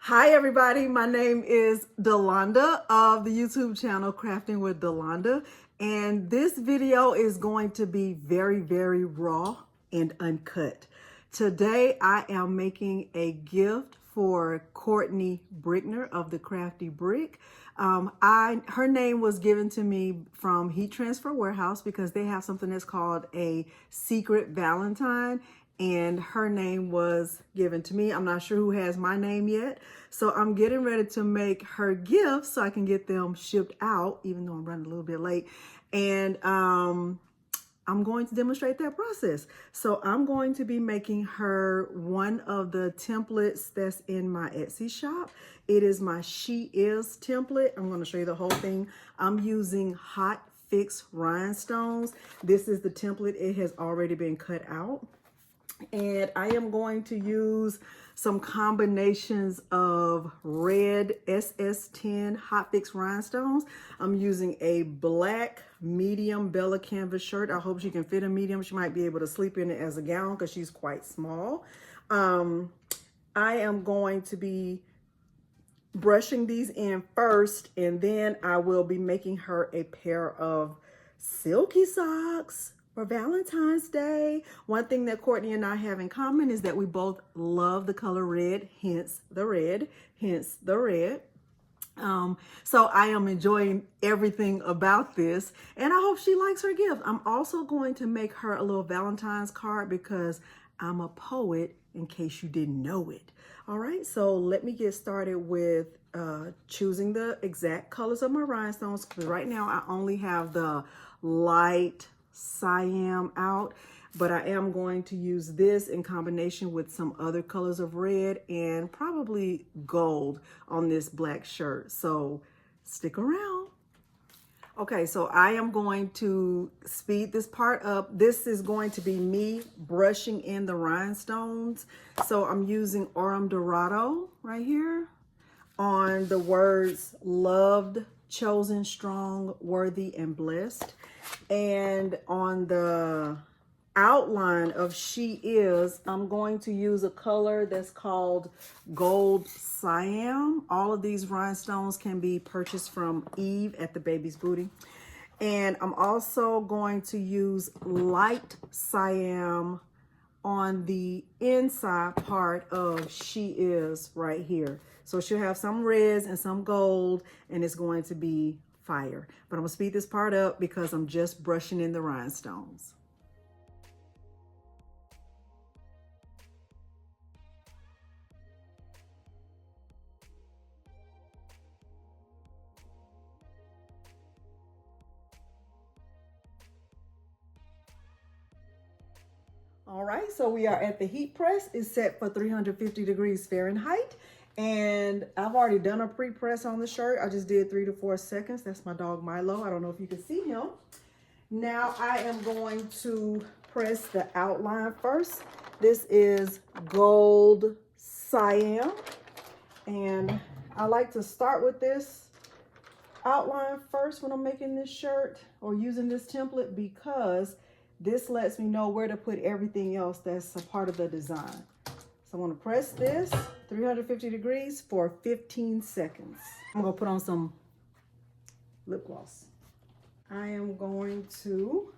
Hi everybody, my name is Delonda of the YouTube channel Crafting with Delonda, and this video is going to be very raw and uncut. Today I am making a gift for Courtney Brickner of the Crafty Brick. Her name was given to me from Heat Transfer Warehouse because they have something that's called a Secret Valentine, and her name was given to me. I'm not sure who has my name yet. So I'm getting ready to make her gifts so I can get them shipped out, even though I'm running a little bit late. And I'm going to demonstrate that process. So I'm going to be making her one of the templates that's in my Etsy shop. It is my She Is template. I'm going to show you the whole thing. I'm using hot fix rhinestones. This is the template. It has already been cut out. And I am going to use some combinations of red SS10 hot fix rhinestones. I'm using a black medium Bella canvas shirt. I hope she can fit a medium. She might be able to sleep in it as a gown because she's quite small. I am going to be brushing these in first, and then I will be making her a pair of silky socks for Valentine's Day. One thing that Courtney and I have in common is that we both love the color red, hence the red. So I am enjoying everything about this, and I hope she likes her gift. I'm also going to make her a little Valentine's card because I'm a poet, in case you didn't know it. All right, so let me get started with choosing the exact colors of my rhinestones, because right now I only have the light cyan out, but I am going to use this in combination with some other colors of red and probably gold on this black shirt. So stick around. Okay, so I am going to speed this part up. This is going to be me brushing in the rhinestones. So I'm using Aurum Dorado right here on the words loved, chosen, strong, worthy, and blessed. And on the outline of She Is, I'm going to use a color that's called Gold Siam. All of these rhinestones can be purchased from Eve at the Baby's Booty. And I'm also going to use light Siam on the inside part of She Is right here. So she'll have some reds and some gold, and it's going to be fire. But I'm gonna speed this part up because I'm just brushing in the rhinestones. All right, so we are at the heat press. It's set for 350 degrees Fahrenheit. And I've already done a pre-press on the shirt. I just did 3 to 4 seconds. That's my dog Milo. I don't know if you can see him. Now I am going to press the outline first. This is Gold Siam. And I like to start with this outline first when I'm making this shirt or using this template, because this lets me know where to put everything else that's a part of the design. So I'm going to press this 350 degrees for 15 seconds. I'm going to put on some lip gloss. I am going to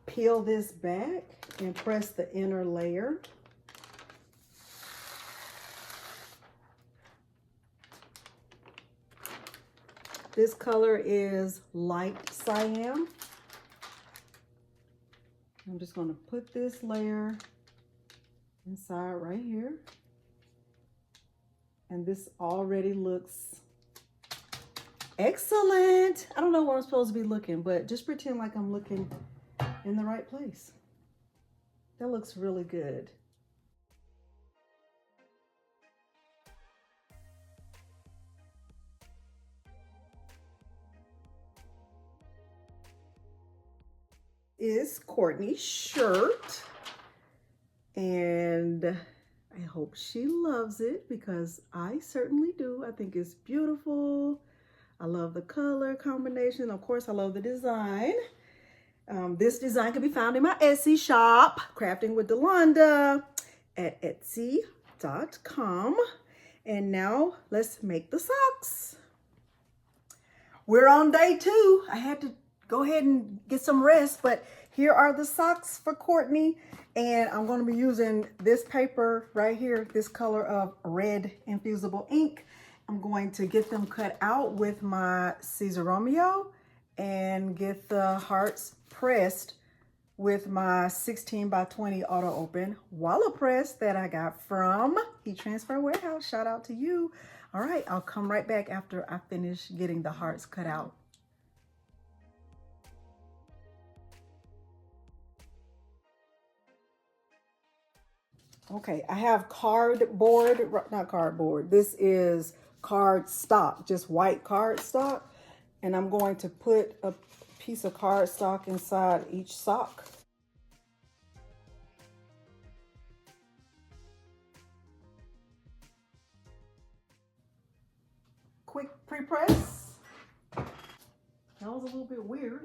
peel this back and press the inner layer. This color is light cyan. I'm just going to put this layer inside right here. And this already looks excellent. I don't know where I'm supposed to be looking, but just pretend like I'm looking in the right place. That looks really good. Is Courtney's shirt, and I hope she loves it because I certainly do. I think it's beautiful. I love the color combination. Of course, I love the design. This design can be found in my Etsy shop, Crafting with Delonda, at etsy.com. And now let's make the socks. We're on day 2. I had to go ahead and get some rest, but here are the socks for Courtney. And I'm going to be using this paper right here, this color of red infusible ink. I'm going to get them cut out with my Caesar Romeo and get the hearts pressed with my 16 by 20 auto open Walla press that I got from Heat Transfer Warehouse. Shout out to you. All right, I'll come right back after I finish getting the hearts cut out. Okay, I have cardboard, not cardboard. This is card stock, just white card stock. And I'm going to put a piece of card stock inside each sock. Quick pre-press. That was a little bit weird.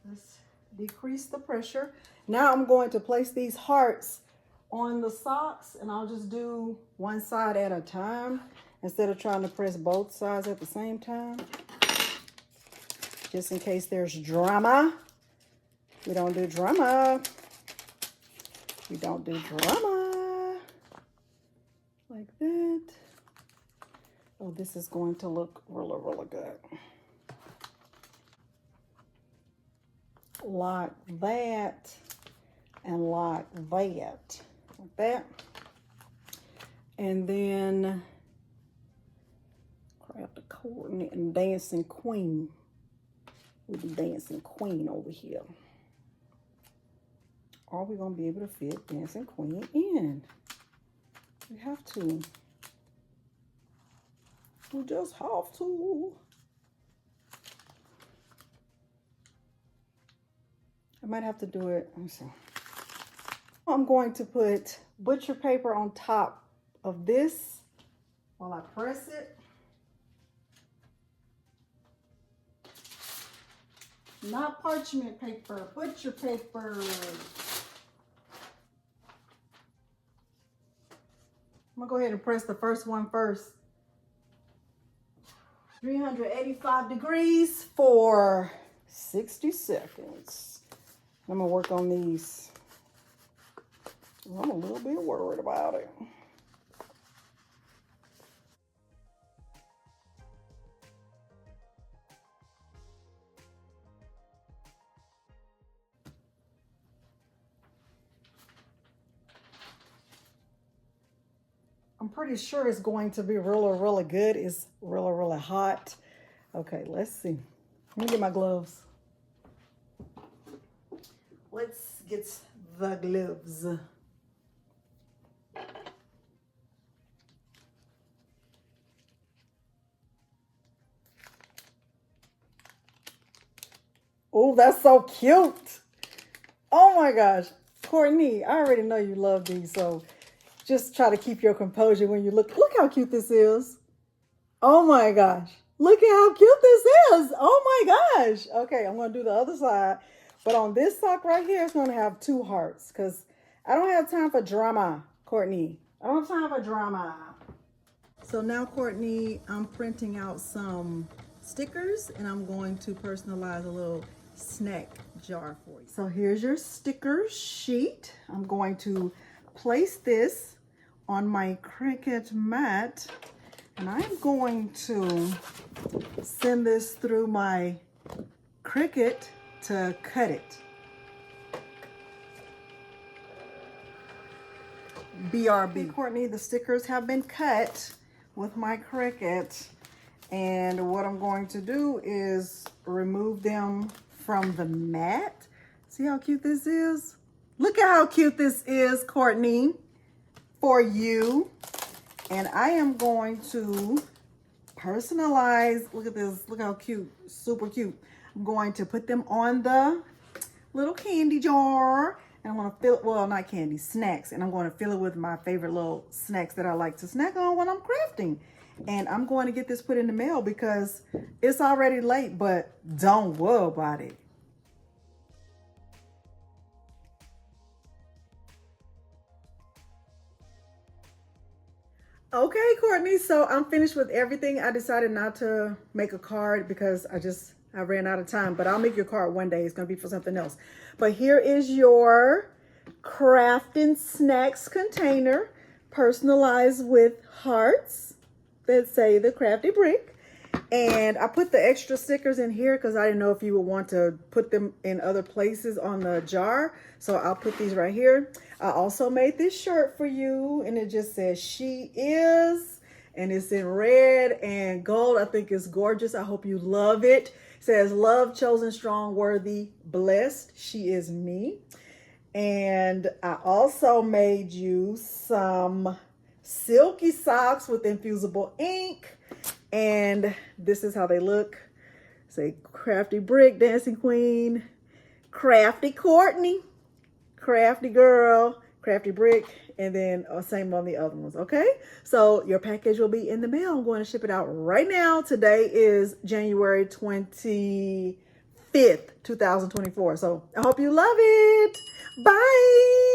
Let's decrease the pressure. Now I'm going to place these hearts on the socks, and I'll just do one side at a time instead of trying to press both sides at the same time. Just in case there's drama. We don't do drama. We don't do drama. Like that. Oh, this is going to look really, really good. Like that. And like that. Like that. And then grab the Courtney and Dancing Queen. We'll be Dancing Queen over here. Are we going to be able to fit Dancing Queen in? We have to. We just have to. I might have to do it. Let me see. I'm going to put butcher paper on top of this while I press it. Not parchment paper, butcher paper. I'm gonna go ahead and press the first one first. 385 degrees for 60 seconds. I'm gonna work on these. I'm a little bit worried about it. I'm pretty sure it's going to be really, really good. It's really, really hot. Okay, let's see. Let me get my gloves. Let's get the gloves. Oh, that's so cute. Oh my gosh. Courtney, I already know you love these, so just try to keep your composure when you look. Look how cute this is. Oh my gosh. Look at how cute this is. Oh my gosh. Okay, I'm going to do the other side. But on this sock right here, it's going to have 2 hearts because I don't have time for drama, Courtney. I don't have time for drama. So now, Courtney, I'm printing out some stickers and I'm going to personalize a little snack jar for you. So here's your sticker sheet. I'm going to place this on my Cricut mat and I'm going to send this through my Cricut to cut it. BRB. Courtney, the stickers have been cut with my Cricut, and what I'm going to do is remove them from the mat. See how cute this is? Look at how cute this is, Courtney, for you. And I am going to personalize. Look at this. Look how cute. Super cute. I'm going to put them on the little candy jar. And I'm going to fill it, well, not candy, snacks. And I'm going to fill it with my favorite little snacks that I like to snack on when I'm crafting. And I'm going to get this put in the mail because it's already late, but don't worry about it. Okay, Courtney, so I'm finished with everything. I decided not to make a card because I ran out of time, but I'll make your card one day. It's going to be for something else. But here is your crafting snacks container, personalized with hearts that say the Crafty Brick. And I put the extra stickers in here because I didn't know if you would want to put them in other places on the jar. So I'll put these right here. I also made this shirt for you, and it just says "She Is," and it's in red and gold. I think it's gorgeous. I hope you love it. It says "Love, chosen, strong, worthy, blessed. She is me." And I also made you some silky socks with infusible ink. And this is how they look. Say Crafty Brick, Dancing Queen, Crafty Courtney, Crafty Girl, Crafty Brick, and then same on the other ones, okay? So your package will be in the mail. I'm going to ship it out right now. Today is January 25th, 2024. So I hope you love it. Bye.